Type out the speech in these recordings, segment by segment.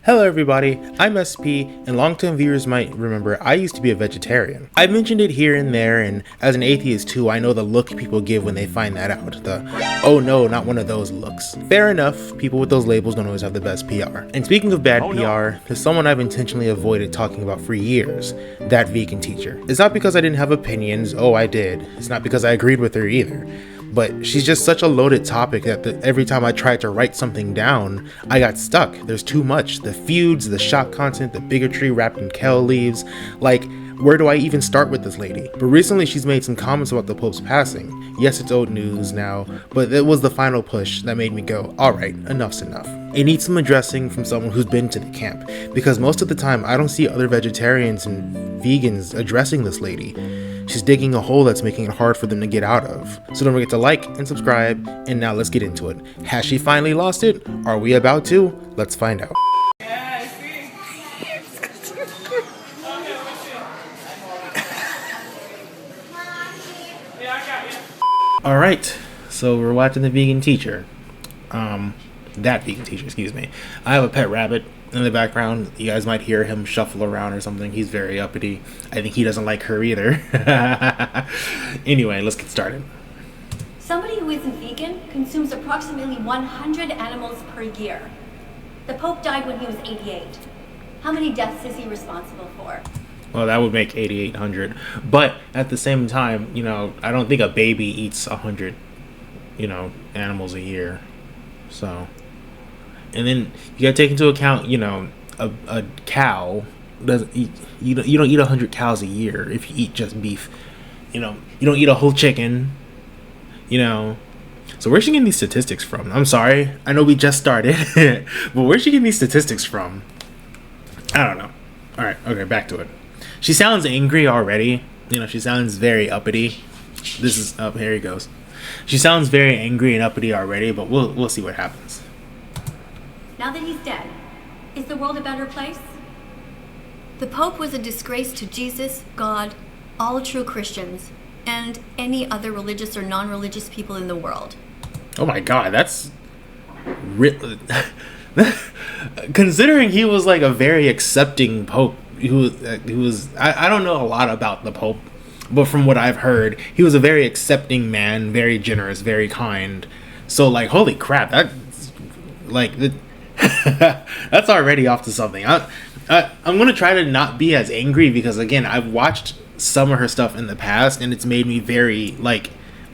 Hello everybody, I'm SP, and long-term viewers might remember I used to be a vegetarian. I've mentioned it here and there, and as an atheist too, I know the look people give when they find that out. The, oh no, not one of those looks. Fair enough, people with those labels don't always have the best PR. And speaking of bad PR, there's someone I've intentionally avoided talking about for years, that vegan teacher. It's not because I didn't have opinions, oh I did. It's not because I agreed with her either. But she's just such a loaded topic that every time I tried to write something down, I got stuck. There's too much. The feuds, the shock content, the bigotry wrapped in kale leaves. Like, where do I even start with this lady? But recently she's made some comments about the Pope's passing. Yes, it's old news now, but it was the final push that made me go, alright, enough's enough. It needs some addressing from someone who's been to the camp, because most of the time I don't see other vegetarians and vegans addressing this lady. She's digging a hole that's making it hard for them to get out of. So don't forget to like and subscribe, and now let's get into it. Has she finally lost it? Are we about to? Let's find out. Alright, so we're watching the vegan teacher. That vegan teacher, excuse me. I have a pet rabbit in the background. You guys might hear him shuffle around or something. He's very uppity. I think he doesn't like her either. Anyway, let's get started. Somebody who isn't vegan consumes approximately 100 animals per year. The Pope died when he was 88. How many deaths is he responsible for? Well, that would make 8,800. But at the same time, I don't think a baby eats 100, animals a year. So, and then you gotta take into account, a cow doesn't eat. You don't eat 100 cows a year if you eat just beef. You don't eat a whole chicken. So where's she getting these statistics from? I'm sorry, I know we just started, but where's she getting these statistics from? I don't know. All right, okay, back to it. She sounds angry already. She sounds very uppity. This is up. Here he goes. She sounds very angry and uppity already, but we'll see what happens. Now that he's dead, is the world a better place? The Pope was a disgrace to Jesus, God, all true Christians, and any other religious or non-religious people in the world. Oh my God, that's considering he was like a very accepting Pope. Who was I don't know a lot about the Pope, but from what I've heard, he was a very accepting man, very generous, very kind. So like, holy crap, that's already off to something. I'm gonna try to not be as angry because again, I've watched some of her stuff in the past and it's made me very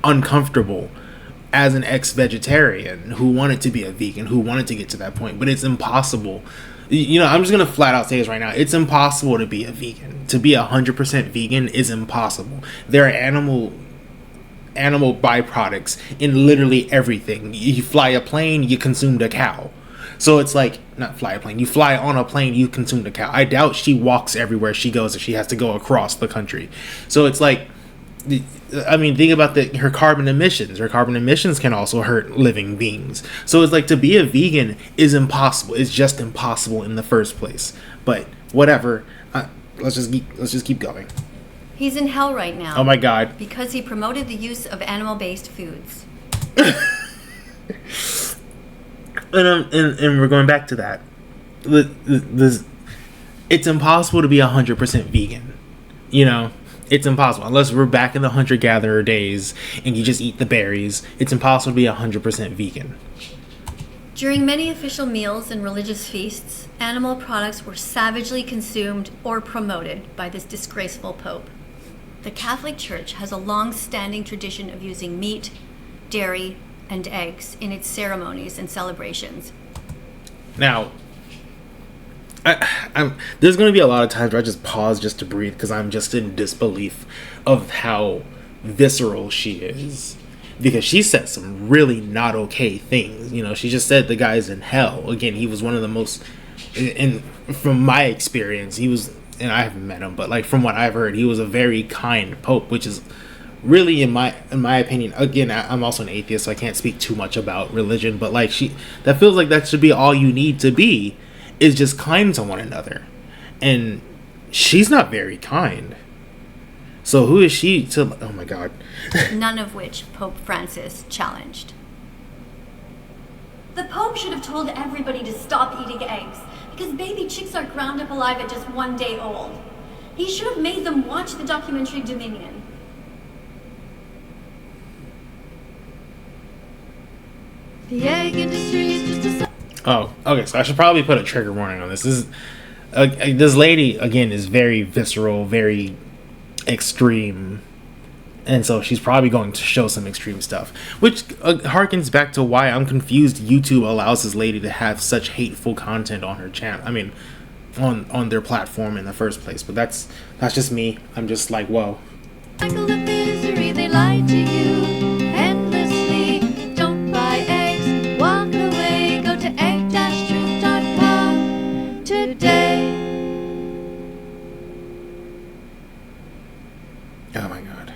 uncomfortable as an ex-vegetarian who wanted to be a vegan, who wanted to get to that point, but it's impossible. I'm just gonna flat out say this right now. It's impossible to be a vegan. To be 100% vegan is impossible. There are animal byproducts in literally everything. You fly a plane, you consumed a cow. So it's like, not fly a plane, you fly on a plane, you consumed a cow. I doubt she walks everywhere she goes if she has to go across the country. So it's like, think about her carbon emissions. Her carbon emissions can also hurt living beings. So it's like, to be a vegan is impossible. It's just impossible in the first place. But whatever. Let's just keep going. He's in hell right now. Oh my God. Because he promoted the use of animal-based foods. And we're going back to that. It's impossible to be 100% vegan. It's impossible. Unless we're back in the hunter-gatherer days and you just eat the berries, it's impossible to be 100% vegan. During many official meals and religious feasts, animal products were savagely consumed or promoted by this disgraceful Pope. The Catholic Church has a long-standing tradition of using meat, dairy, and eggs in its ceremonies and celebrations. Now, there's going to be a lot of times where I just pause just to breathe because I'm just in disbelief of how visceral she is. Because she said some really not okay things. She just said the guy's in hell. Again, he was one of the most, and from my experience, he was, and I haven't met him, but from what I've heard, he was a very kind Pope, which is really, in my opinion, again, I'm also an atheist, so I can't speak too much about religion, but that feels like that should be all you need to be, is just kind to one another. And she's not very kind. So who is she to... Oh my God. None of which Pope Francis challenged. The Pope should have told everybody to stop eating eggs. because baby chicks are ground up alive at just 1 day old. He should have made them watch the documentary Dominion. The egg industry is just a... Oh, okay, so I should probably put a trigger warning on this. This lady, again, is very visceral, very extreme. And so she's probably going to show some extreme stuff, which harkens back to why I'm confused YouTube allows this lady to have such hateful content on her channel. I mean, on their platform in the first place. But that's just me. I'm just like, whoa. Cycle of misery, they lie to you endlessly. Don't buy eggs, walk away. Go to egg-truth.com today. Oh my God.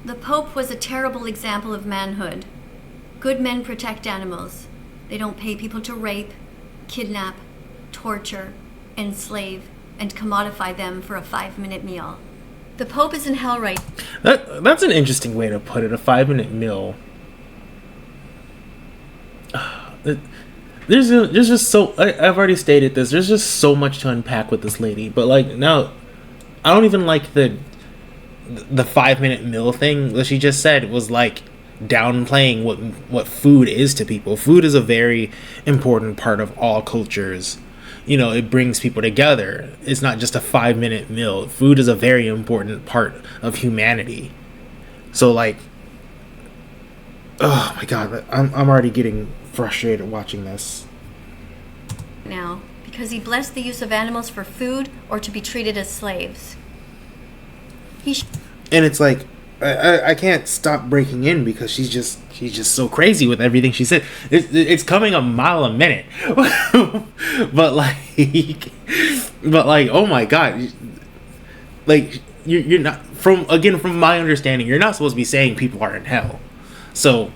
The Pope was a terrible example of manhood. Good men protect animals. They don't pay people to rape, kidnap, torture, enslave, and commodify them for a 5-minute meal. The Pope is in hell right. That's an interesting way to put it, a 5-minute meal. There's just so... I've already stated this. There's just so much to unpack with this lady. But, like, now, I don't even like the 5-minute meal thing that she just said was like downplaying what food is to people. Food is a very important part of all cultures. You know, it brings people together. It's not just a 5-minute meal. Food is a very important part of humanity. So like, oh my God, I'm already getting frustrated watching this. Now, because he blessed the use of animals for food or to be treated as slaves. And it's like, I can't stop breaking in because she's just so crazy with everything she said. It's coming a mile a minute, but like, oh my God, like you're not from my understanding, you're not supposed to be saying people are in hell, so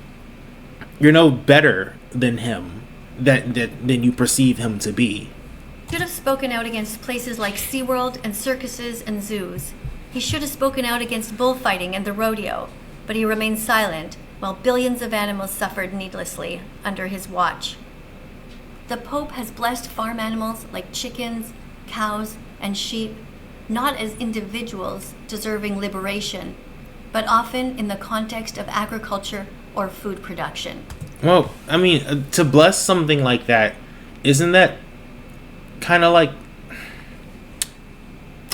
you're no better than him than you perceive him to be. Should have spoken out against places like SeaWorld and circuses and zoos. He should have spoken out against bullfighting and the rodeo, but he remained silent while billions of animals suffered needlessly under his watch. The Pope has blessed farm animals like chickens, cows, and sheep, not as individuals deserving liberation, but often in the context of agriculture or food production. Well, I mean, to bless something like that, isn't that kind of like...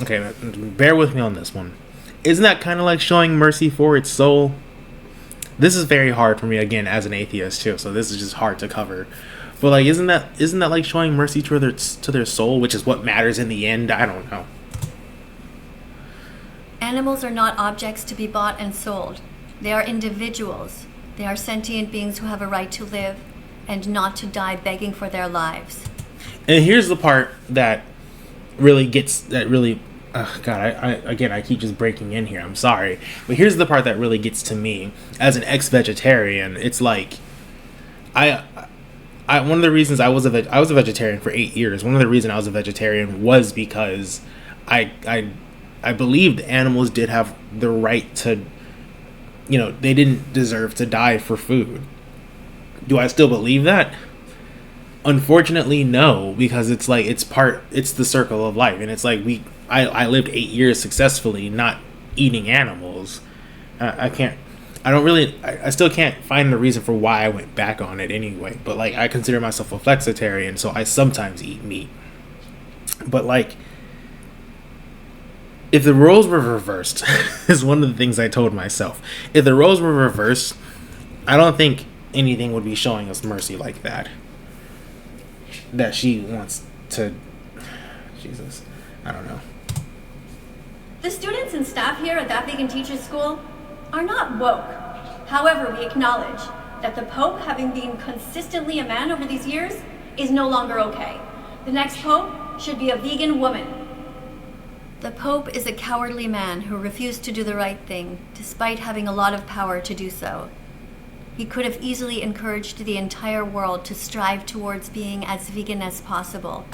Okay, bear with me on this one. Isn't that kind of like showing mercy for its soul? This is very hard for me, again, as an atheist too, so this is just hard to cover. But like, isn't that like showing mercy to their soul, which is what matters in the end? I don't know. Animals are not objects to be bought and sold. They are individuals. They are sentient beings who have a right to live and not to die begging for their lives. And here's the part that really God, I keep just breaking in here. I'm sorry. But here's the part that really gets to me. As an ex-vegetarian, it's like one of the reasons I was a vegetarian for 8 years. One of the reasons I was a vegetarian was because I believed animals did have the right to, you know, they didn't deserve to die for food. Do I still believe that? Unfortunately, no, because it's like it's the circle of life, and it's like I lived 8 years successfully not eating animals. I still can't find the reason for why I went back on it anyway. But like, I consider myself a flexitarian, so I sometimes eat meat. But like, if the roles were reversed, is one of the things I told myself. If the roles were reversed, I don't think anything would be showing us mercy like that. That she wants to... Jesus. I don't know. The students and staff here at That Vegan Teachers School are not woke. However, we acknowledge that the Pope, having been consistently a man over these years, is no longer okay. The next Pope should be a vegan woman. The Pope is a cowardly man who refused to do the right thing, despite having a lot of power to do so. He could have easily encouraged the entire world to strive towards being as vegan as possible.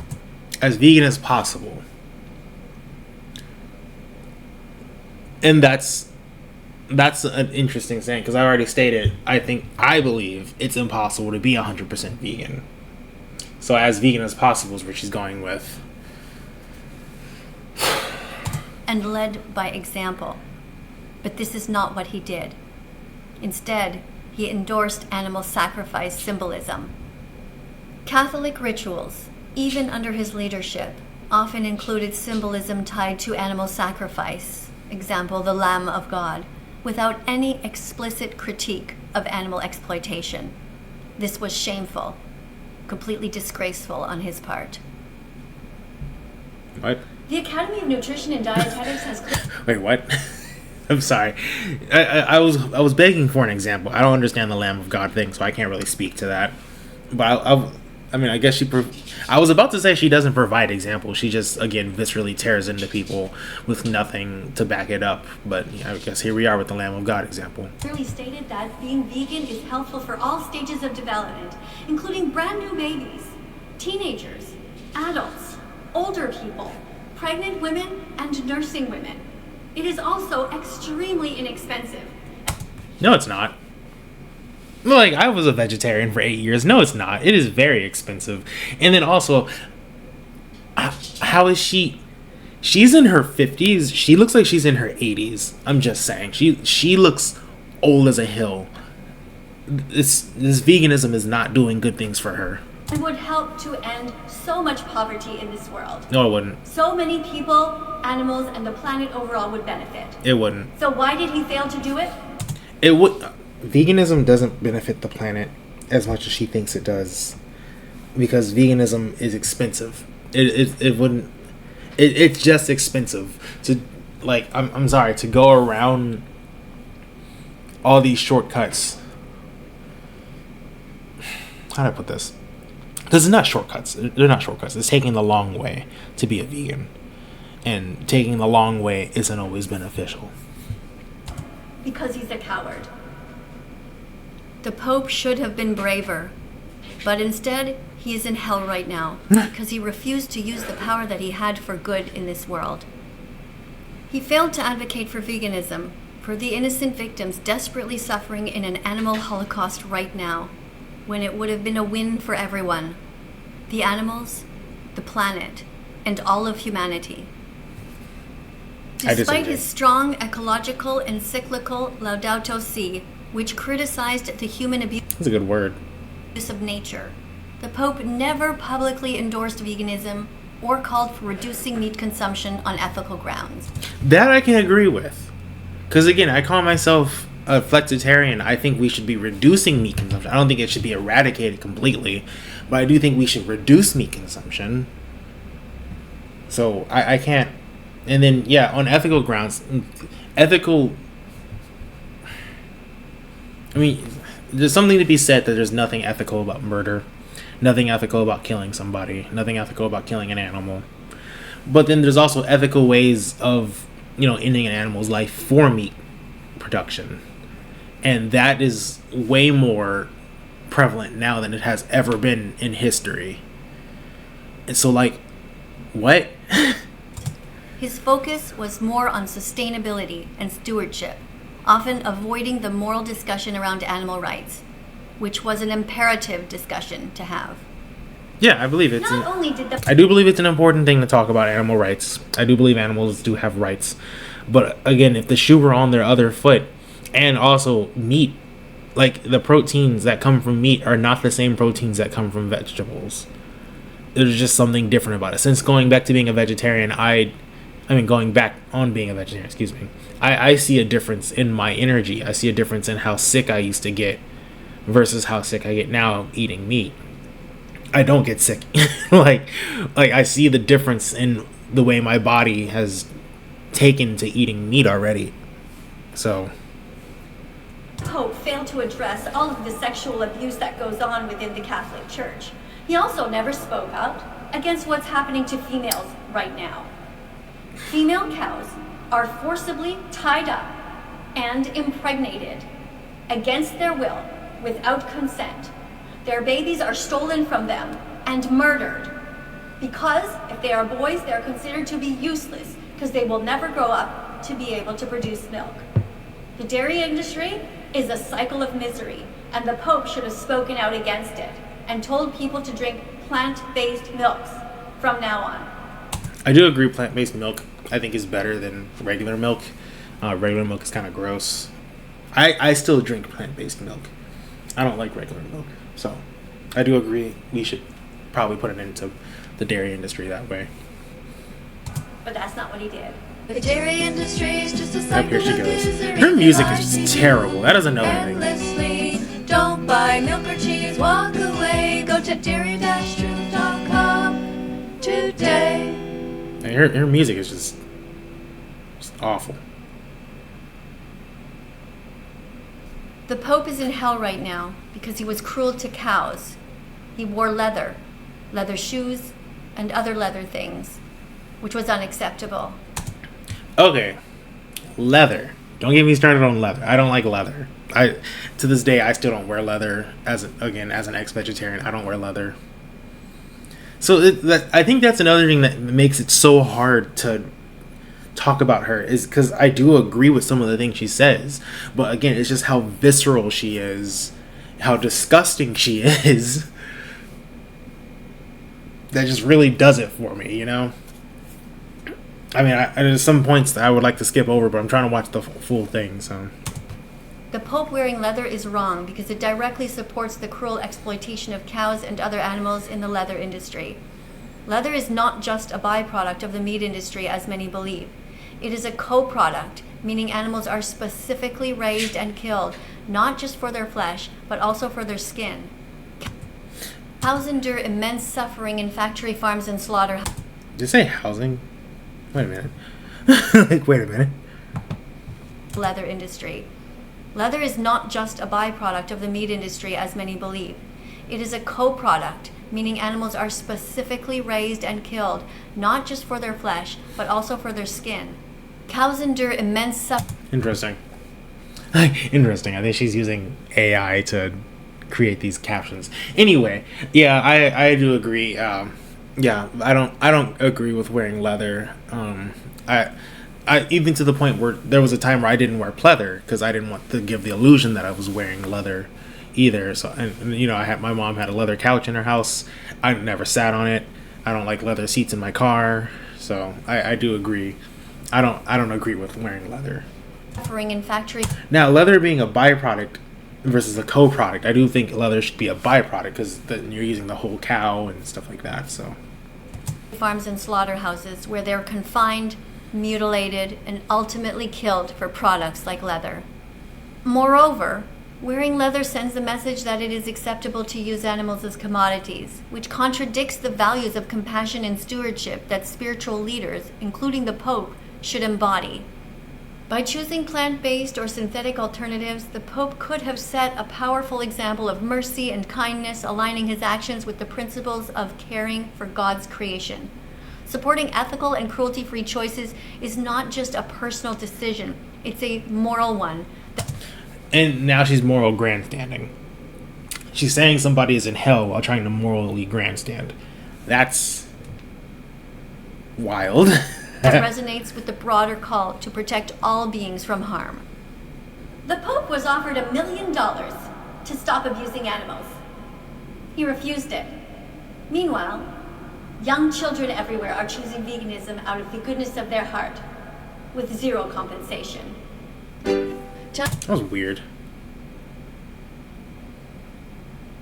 As vegan as possible. And that's an interesting saying, because I already stated, I believe it's impossible to be 100% vegan. So as vegan as possible is where she's going with. And led by example. But this is not what he did. Instead, he endorsed animal sacrifice symbolism. Catholic rituals, even under his leadership, often included symbolism tied to animal sacrifice, example, the Lamb of God, without any explicit critique of animal exploitation. This was shameful, completely disgraceful on his part. What? The Academy of Nutrition and Dietetics has... Wait, what? I'm sorry. I was begging for an example. I don't understand the Lamb of God thing, so I can't really speak to that. But I mean, I guess I was about to say she doesn't provide examples. She just, again, viscerally tears into people with nothing to back it up. But yeah, I guess here we are with the Lamb of God example. Clearly stated that being vegan is helpful for all stages of development, including brand new babies, teenagers, adults, older people, pregnant women, and nursing women. It is also extremely inexpensive. No, it's not. Like, I was a vegetarian for 8 years. No, it's not. It is very expensive. And then also, how is she? She's in her 50s. She looks like she's in her 80s. I'm just saying. She looks old as a hill. This veganism is not doing good things for her. It would help to end so much poverty in this world. No, it wouldn't. So many people, animals, and the planet overall would benefit. It wouldn't. So why did he fail to do it? It would. Veganism doesn't benefit the planet as much as she thinks it does, because veganism is expensive. It wouldn't. It's just expensive to, like, I'm sorry, to go around all these shortcuts. How do I put this? Because it's not shortcuts. They're not shortcuts. It's taking the long way to be a vegan, and taking the long way isn't always beneficial. Because he's a coward. The Pope should have been braver, but instead he is in hell right now because he refused to use the power that he had for good in this world. He failed to advocate for veganism, for the innocent victims desperately suffering in an animal holocaust right now, when it would have been a win for everyone. The animals, the planet, and all of humanity. Despite his strong ecological encyclical Laudato Si, which criticized the human abuse That's a good word. of nature, the Pope never publicly endorsed veganism or called for reducing meat consumption on ethical grounds. That I can agree with. Because again, I call myself a flexitarian. I think we should be reducing meat consumption. I don't think it should be eradicated completely, but I do think we should reduce meat consumption. So I can't. And then, yeah, on ethical grounds, I mean, there's something to be said that there's nothing ethical about murder, nothing ethical about killing somebody, nothing ethical about killing an animal. But then there's also ethical ways of, ending an animal's life for meat production. And that is way more prevalent now than it has ever been in history. And so, like, what? His focus was more on sustainability and stewardship, often avoiding the moral discussion around animal rights, which was an imperative discussion to have. Yeah, I believe I do believe it's an important thing to talk about animal rights. I do believe animals do have rights. But again, if the shoe were on their other foot, and also meat, like the proteins that come from meat are not the same proteins that come from vegetables. There's just something different about it. Since going back to being a vegetarian, going back on being a vegetarian, excuse me, I see a difference in my energy. I see a difference in how sick I used to get versus how sick I get now eating meat. I don't get sick. like I see the difference in the way my body has taken to eating meat already. So Pope failed to address all of the sexual abuse that goes on within the Catholic Church. He also never spoke out against what's happening to females right now. Female cows are forcibly tied up and impregnated against their will without consent. Their babies are stolen from them and murdered because if they are boys, they are considered to be useless because they will never grow up to be able to produce milk. The dairy industry is a cycle of misery, and the Pope should have spoken out against it. and told people to drink plant-based milks from now on. I do agree plant-based milk, I think, is better than regular milk. Regular milk is kind of gross. I still drink plant-based milk. I don't like regular milk. So I do agree we should probably put an end to the dairy industry that way. But that's not what he did. The dairy industry is just a Up cycle here she of goes. misery. Her music is just terrible. That is another thing. Endlessly. Don't buy milk or cheese, walk away. Go to dairy-truth.com today. And her music is just awful. The Pope is in hell right now because he was cruel to cows. He wore leather shoes, and other leather things, which was unacceptable. Okay, leather. Don't get me started on leather. I don't like leather. To this day, I still don't wear leather. As an ex-vegetarian, I don't wear leather. So I think that's another thing that makes it so hard to talk about her, is because I do agree with some of the things she says, but again, it's just how visceral she is, how disgusting she is. That just really does it for me, you know? I mean, there's some points that I would like to skip over, but I'm trying to watch the full thing, so. The Pope wearing leather is wrong because it directly supports the cruel exploitation of cows and other animals in the leather industry. Leather is not just a byproduct of the meat industry, as many believe. It is a co-product, meaning animals are specifically raised and killed, not just for their flesh, but also for their skin. Cows endure immense suffering in factory farms and slaughterhouses. Did you say housing? Wait a minute. Wait a minute. Leather industry. Leather is not just a byproduct of the meat industry, as many believe. It is a co-product, meaning animals are specifically raised and killed, not just for their flesh, but also for their skin. Cows endure immense suffering. Interesting. Interesting. I think she's using AI to create these captions. Anyway, yeah, I do agree. Yeah, I don't agree with wearing leather. I even to the point where there was a time where I didn't wear pleather because I didn't want to give the illusion that I was wearing leather either. So, and you know, my mom had a leather couch in her house. I never sat on it. I don't like leather seats in my car. So I do agree. I don't agree with wearing leather. Suffering in factory Now, leather being a byproduct versus a co-product, I do think leather should be a byproduct because you're using the whole cow and stuff like that. So farms and slaughterhouses where they're confined, mutilated, and ultimately killed for products like leather. Moreover, wearing leather sends the message that it is acceptable to use animals as commodities, which contradicts the values of compassion and stewardship that spiritual leaders, including the Pope, should embody. By choosing plant-based or synthetic alternatives, the Pope could have set a powerful example of mercy and kindness, aligning his actions with the principles of caring for God's creation. Supporting ethical and cruelty-free choices is not just a personal decision, it's a moral one. and now she's moral grandstanding. She's saying somebody is in hell while trying to morally grandstand. That's wild. That resonates with the broader call to protect all beings from harm. The Pope was offered $1 million to stop abusing animals. He refused it. Meanwhile, young children everywhere are choosing veganism out of the goodness of their heart, with zero compensation. That was weird.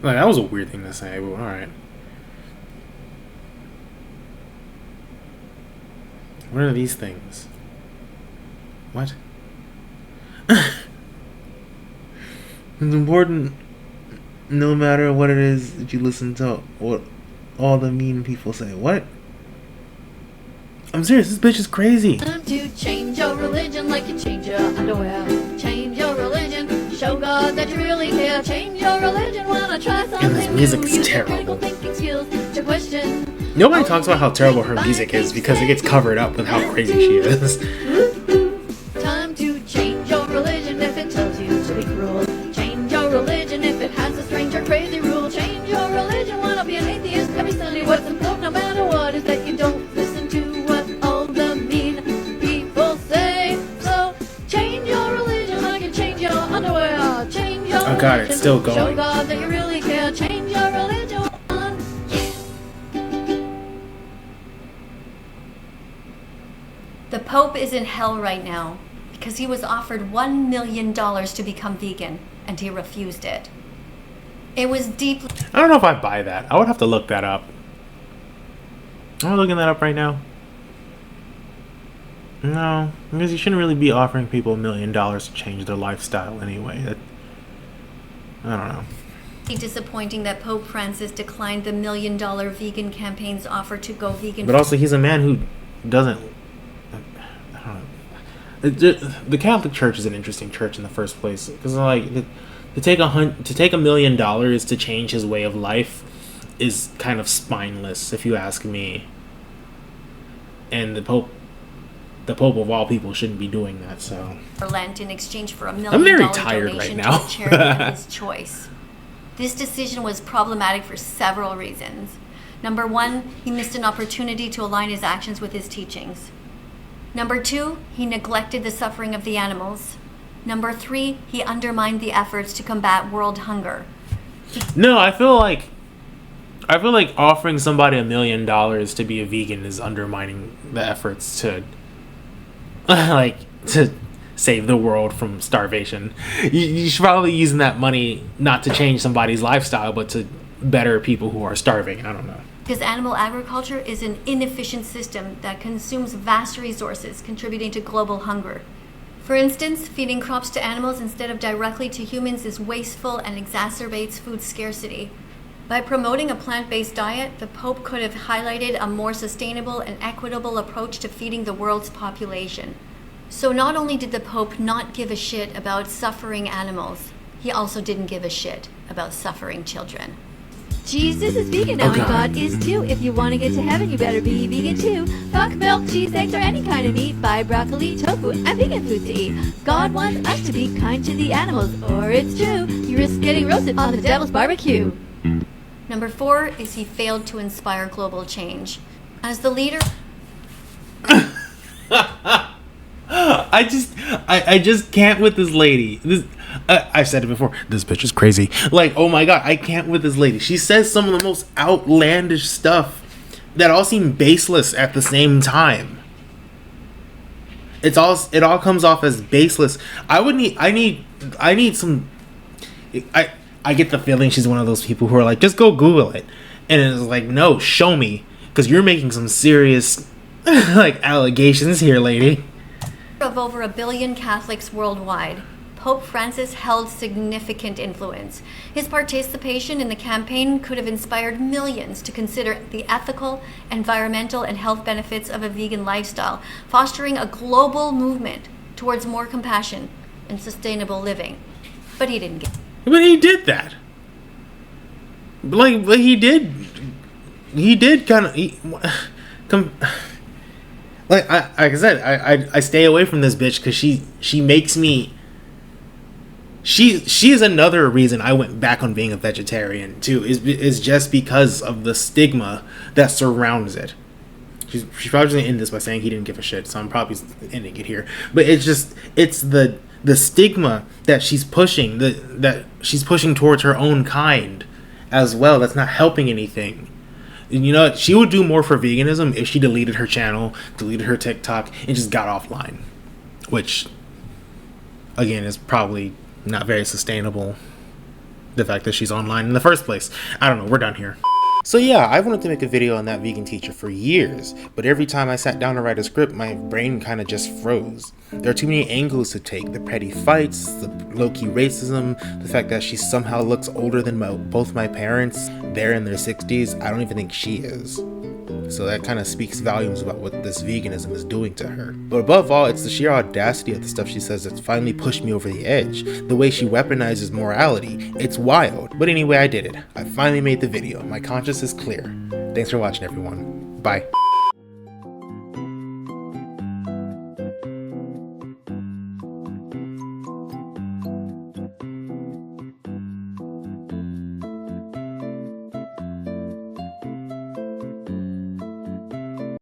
Like, that was a weird thing to say, but alright. What are these things? What? It's important, no matter what it is, that you listen to what all the mean people say. What? I'm serious, this bitch is crazy. To change your religion like you change your underwear. Change your religion, show God that you really care. Change your religion, wanna try something And this music new. is Use your terrible. critical thinking skills to question. Nobody talks about how terrible her music is because it gets covered up with how crazy she is. Time to change your religion if it tells you to be cruel. Change your religion if it has a strange or crazy rule. Change your religion, wanna be an atheist every Sunday. What's important no matter what is that you don't listen to what all the mean people say. So change your religion like you change your underwear. Change your Oh God, it's still religion. going. Show God that you really care. Change your religion. The Pope is in hell right now because he was offered $1 million to become vegan and he refused it. It was deeply... I don't know if I buy that. I would have to look that up. Am I looking that up right now? No, because you shouldn't really be offering people $1 million to change their lifestyle anyway. I don't know. disappointing that Pope Francis declined the $1 million vegan campaign's offer to go vegan. But also, he's a man who doesn't... I don't know. The Catholic Church is an interesting church in the first place. Because, like, to take $1 million to change his way of life is kind of spineless, if you ask me. And the Pope of all people shouldn't be doing that, so... For Lent in exchange for $1 million I'm very tired donation right now. to a charity of his choice. This decision was problematic for several reasons. Number one, he missed an opportunity to align his actions with his teachings. Number two, he neglected the suffering of the animals. Number three, he undermined the efforts to combat world hunger. No, I feel like offering somebody $1 million to be a vegan is undermining the efforts to to save the world from starvation. You should probably be using that money not to change somebody's lifestyle, but to better people who are starving. I don't know. Because animal agriculture is an inefficient system that consumes vast resources, contributing to global hunger. For instance, feeding crops to animals instead of directly to humans is wasteful and exacerbates food scarcity. By promoting a plant-based diet, the Pope could have highlighted a more sustainable and equitable approach to feeding the world's population. So not only did the Pope not give a shit about suffering animals, he also didn't give a shit about suffering children. Jesus is vegan now, and God is too. If you want to get to heaven, you better be vegan too. Fuck milk, cheese, eggs, or any kind of meat. Buy broccoli, tofu, and vegan food to eat. God wants us to be kind to the animals, or it's true. You risk getting roasted on the devil's barbecue. Number four is he failed to inspire global change. As the leader... I just can't with this lady. I've said it before. This bitch is crazy. Like, oh my god, I can't with this lady. She says some of the most outlandish stuff that all seem baseless at the same time. It all comes off as baseless. I need some. I get the feeling she's one of those people who are like, just go Google it, and it's like, no, show me, because you're making some serious like allegations here, lady. Of over 1 billion Catholics worldwide, Pope Francis held significant influence. His participation in the campaign could have inspired millions to consider the ethical, environmental, and health benefits of a vegan lifestyle, fostering a global movement towards more compassion and sustainable living. But he didn't get it. But he did that. Like he did kind of... Like I said, I stay away from this bitch because she makes me. She is another reason I went back on being a vegetarian too. Is just because of the stigma that surrounds it. She's probably gonna end this by saying he didn't give a shit, so I'm probably ending it here. But it's the stigma that she's pushing, that she's pushing towards her own kind as well. That's not helping anything. You know, she would do more for veganism if she deleted her channel, deleted her TikTok, and just got offline. Which, again, is probably not very sustainable. The fact that she's online in the first place. I don't know, we're done here. So yeah, I wanted to make a video on that vegan teacher for years, but every time I sat down to write a script, my brain kind of just froze. There are too many angles to take. The petty fights, the low-key racism, the fact that she somehow looks older than both my parents. They're in their 60s. I don't even think she is. So that kind of speaks volumes about what this veganism is doing to her. But above all, it's the sheer audacity of the stuff she says that's finally pushed me over the edge. The way she weaponizes morality. It's wild. But anyway, I did it. I finally made the video. My conscience is clear. Thanks for watching, everyone. Bye.